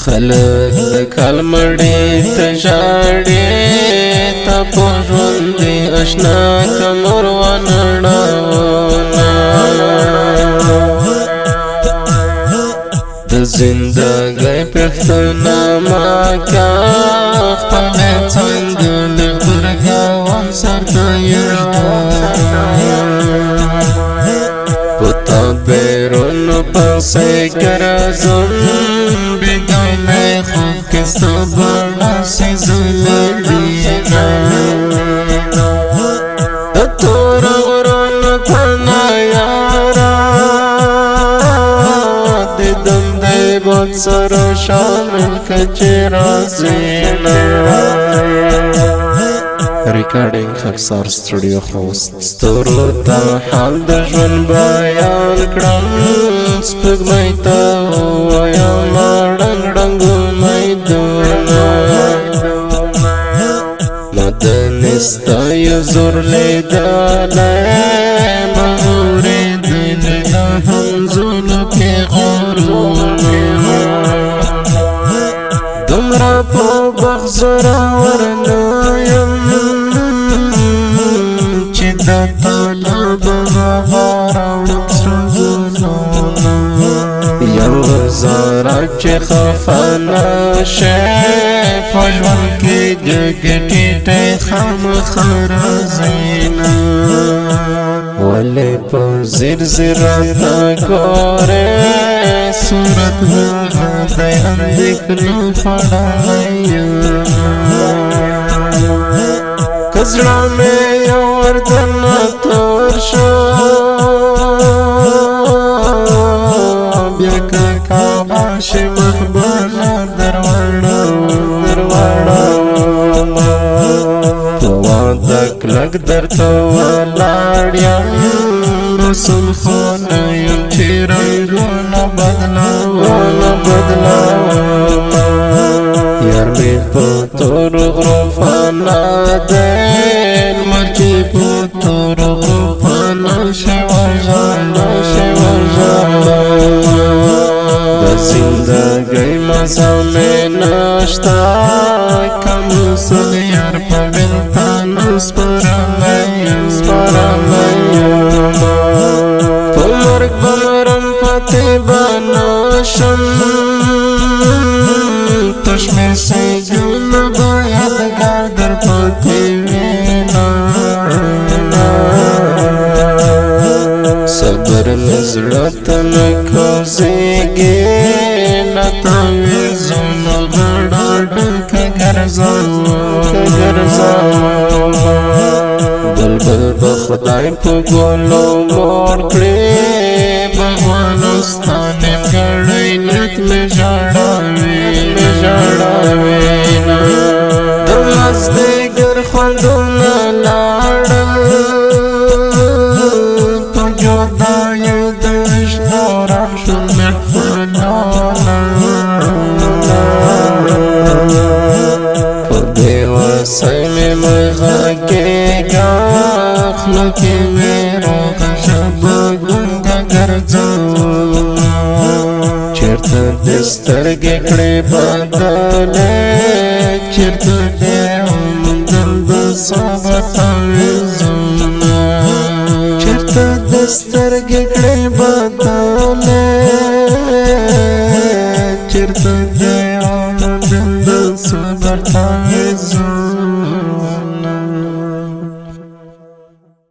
خلق د کلمړې ته ژاړي تا په ژوند دې اشنا کمر ونړاونا د زندګۍ پښتنه ما کا خپل څنګه لغرګاوم سر ته پتا بیرون پسې کرزم بګنه خو کستا بڑا سي زلدينا تور غرون پنا یارا د دم دې بوت سره شامل کچرا زینا ریکارډینګ خرسار سټوډیو خوست ستورو ته حال د ژوند بیان کړم سپوږمۍ ته وایم ړنګ ړنګو میدونه مدني ستا یو زور لیدلی ما اورېدلی لا هم زلفې غرونه دومره په بخت زورور نه یم چې د طالب راوړم سره ګلونه یو زاره چې خفه نشي په ژوند کې ګټې خامخا راځينه ولې په زیر زیر راته ګورې صورت هغه دی اندېښنو خوړلی که زړه مې یو وردنه تور شو بیا که کعبه شي مخبره درواړومه په واده کلک درته ولاړ یم رسول خو نه یم چې رنګونه بدلومه یار مې په تور غرو فنا دی لمر چې په تور غرو فنا شي وژاړه د زندګۍ مزه مې نشته کم سل یار په بلتانو سپرلی یمه په مرګ به مرم پاتې به نشم تش مې سیګونه به یادګار در پاتې وینه صبر مې زړه ته نه کوزېږي له تعویذونو غاړه ډکه ګرځومه بلبل به خدای په ګلو موړ کړي بغوانو ستا نیمګړی نیت مې ژړاوینه د مازدیګر خوندونه لاړل په جدایۍ د اشنا رام شول محفلونه په بېوسۍ مې مه غږېږه خوله کې مې روغه ژبه ګونګه ګرځومه چېرته دې سترګې کړې بدلې چېرته دې وموندل د صبر تعویذونه چېرته دې سترګې کړې بدلې چېرته دې وموندل د صبر تعویذونه